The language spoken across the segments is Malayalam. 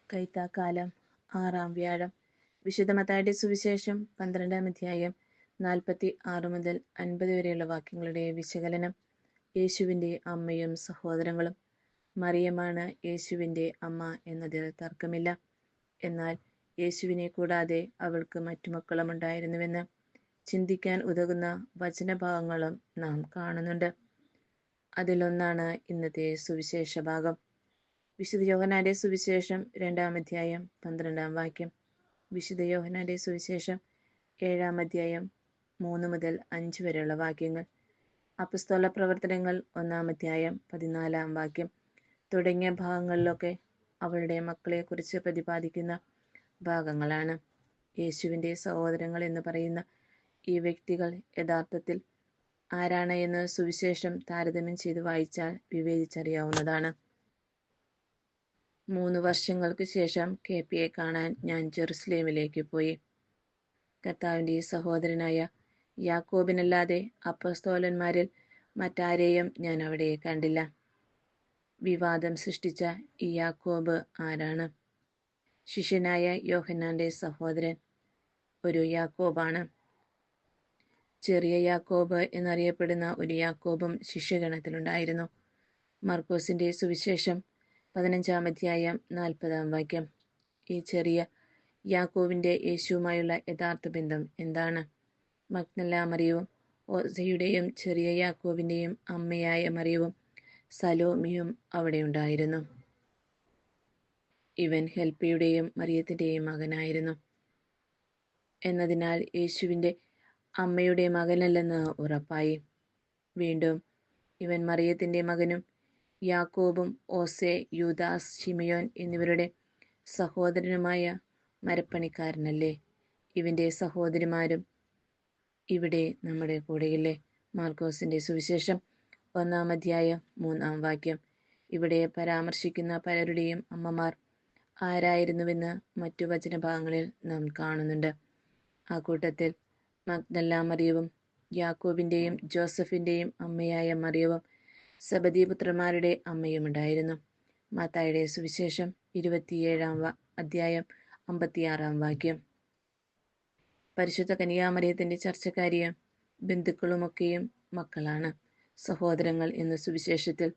കൈത്താക്കാലം 6-ാം വ്യാഴം. വിശുദ്ധ മത്തായിയുടെ സുവിശേഷം 12-ാം അധ്യായം 46 മുതൽ 50 വരെയുള്ള വാക്യങ്ങളുടെ വിശകലനം. യേശുവിൻ്റെ അമ്മയും സഹോദരങ്ങളും. മറിയമാണ് യേശുവിൻ്റെ അമ്മ എന്നതിൽ തർക്കമില്ല. എന്നാൽ യേശുവിനെ കൂടാതെ അവൾക്ക് മറ്റു മക്കളും ഉണ്ടായിരുന്നുവെന്ന് ചിന്തിക്കാൻ ഉതകുന്ന വചനഭാഗങ്ങളും നാം കാണുന്നുണ്ട്. അതിലൊന്നാണ് ഇന്നത്തെ സുവിശേഷ ഭാഗം. വിശുദ്ധ യോഹന്നാന്റെ സുവിശേഷം 2-ാം അധ്യായം 12-ാം വാക്യം. വിശുദ്ധ യോഹന്നാന്റെ സുവിശേഷം 7-ാം അധ്യായം 3 മുതൽ 5 വരെയുള്ള വാക്യങ്ങൾ. അപ്പസ്തോല പ്രവർത്തനങ്ങൾ 1-ാം അധ്യായം 14-ാം വാക്യം തുടങ്ങിയ ഭാഗങ്ങളിലൊക്കെ അവളുടെ മക്കളെക്കുറിച്ച് പ്രതിപാദിക്കുന്ന ഭാഗങ്ങളാണ്. യേശുവിൻ്റെ സഹോദരങ്ങൾ എന്ന് പറയുന്ന ഈ വ്യക്തികൾ യഥാർത്ഥത്തിൽ ആരാണ് എന്ന് സുവിശേഷം താരതമ്യം ചെയ്ത് വായിച്ചാൽ വിവേചിച്ചറിയാവുന്നതാണ്. 3 വർഷങ്ങൾക്ക് ശേഷം KPയെ കാണാൻ ഞാൻ ജെറുസലേമിലേക്ക് പോയി. കർത്താവിൻ്റെ സഹോദരനായ യാക്കോബിനല്ലാതെ അപ്പസ്തോലന്മാരിൽ മറ്റാരെയും ഞാൻ അവിടെ കണ്ടില്ല. വിവാദം സൃഷ്ടിച്ച ഈ യാക്കോബ് ആരാണ്? ശിഷ്യനായ യോഹന്നാന്റെ സഹോദരൻ ഒരു യാക്കോബാണ്. ചെറിയ യാക്കോബ് എന്നറിയപ്പെടുന്ന ഒരു യാക്കോബും ശിഷ്യഗണത്തിലുണ്ടായിരുന്നു. മർക്കോസിന്റെ സുവിശേഷം 15-ാം അധ്യായം 40-ാം വാക്യം. ഈ ചെറിയ യാക്കോബിന്റെ യേശുവുമായുള്ള യഥാർത്ഥ ബന്ധം എന്താണ്? മഗ്ദല മറിയവും ഓസയുടെയും ചെറിയ യാക്കോബിന്റെയും അമ്മയായ മറിയവും സലോമിയും അവിടെ ഉണ്ടായിരുന്നു. ഇവൻ ഹെൽപ്പയുടെയും മറിയത്തിന്റെയും മകനായിരുന്നു എന്നതിനാൽ യേശുവിൻ്റെ അമ്മയുടെ മകനല്ലെന്ന് ഉറപ്പായി. വീണ്ടും ഇവൻ മറിയത്തിന്റെ മകനും യാക്കോബും ഓസെ, യൂദാസ്, ശിമയോൻ എന്നിവരുടെ സഹോദരനുമായ മരപ്പണിക്കാരനല്ലേ? ഇവന്റെ സഹോദരിമാരും ഇവിടെ നമ്മുടെ കൂടെയില്ലേ? മാർക്കോസിന്റെ സുവിശേഷം 1-ാം അധ്യായം 3-ാം വാക്യം. ഇവിടെ പരാമർശിക്കുന്ന പലരുടെയും അമ്മമാർ ആരായിരുന്നുവെന്ന് മറ്റു വചനഭാഗങ്ങളിൽ നാം കാണുന്നുണ്ട്. ആ കൂട്ടത്തിൽ മഗ്ദല മറിയവും യാക്കോബിന്റെയും ജോസഫിന്റെയും അമ്മയായ മറിയവും സബദീപുത്രന്മാരുടെ അമ്മയും ഉണ്ടായിരുന്നു. മത്തായിയുടെ സുവിശേഷം 27-ാം അധ്യായം 56-ാം വാക്യം. പരിശുദ്ധ കന്യാമറിയത്തിന്റെ ചർച്ചക്കാരിയും ബന്ധുക്കളുമൊക്കെയും മക്കളാണ്. സഹോദരങ്ങൾ എന്ന് സുവിശേഷത്തിൽ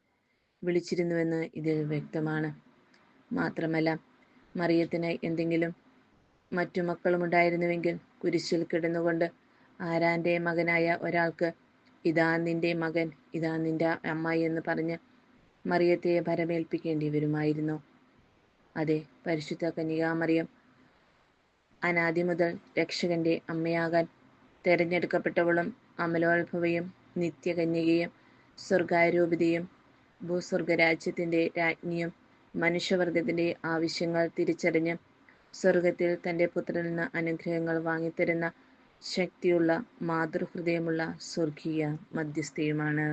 വിളിച്ചിരുന്നുവെന്ന് ഇതിൽ വ്യക്തമാണ്. മാത്രമല്ല, മറിയത്തിന് എന്തെങ്കിലും മറ്റു മക്കളുമുണ്ടായിരുന്നുവെങ്കിൽ കുരിശിൽ കിടന്നുകൊണ്ട് ആരാന്റെ മകനായ ഒരാൾക്ക് ഇതാ നിന്റെ മകൻ, ഇതാ നിന്റെ അമ്മ എന്ന് പറഞ്ഞ് മറിയത്തെ ഭരമേൽപ്പിക്കേണ്ടി വരുമായിരുന്നു. അതെ, പരിശുദ്ധ കന്യകാമറിയം അനാദി മുതൽ രക്ഷകന്റെ അമ്മയാകാൻ തെരഞ്ഞെടുക്കപ്പെട്ടവളും അമലോത്ഭവയും നിത്യകന്യകയും സ്വർഗാരൂപിതയും ഭൂസ്വർഗരാജ്യത്തിന്റെ രാജ്ഞിയും മനുഷ്യവർഗത്തിന്റെ ആവശ്യങ്ങൾ തിരിച്ചറിഞ്ഞ് സ്വർഗത്തിൽ തൻ്റെ പുത്രനിൽ നിന്ന് അനുഗ്രഹങ്ങൾ വാങ്ങിത്തരുന്ന ശക്തിയുള്ള മാതൃഹൃദയമുള്ള സ്വർഗീയ മധ്യസ്ഥയുമാണ്.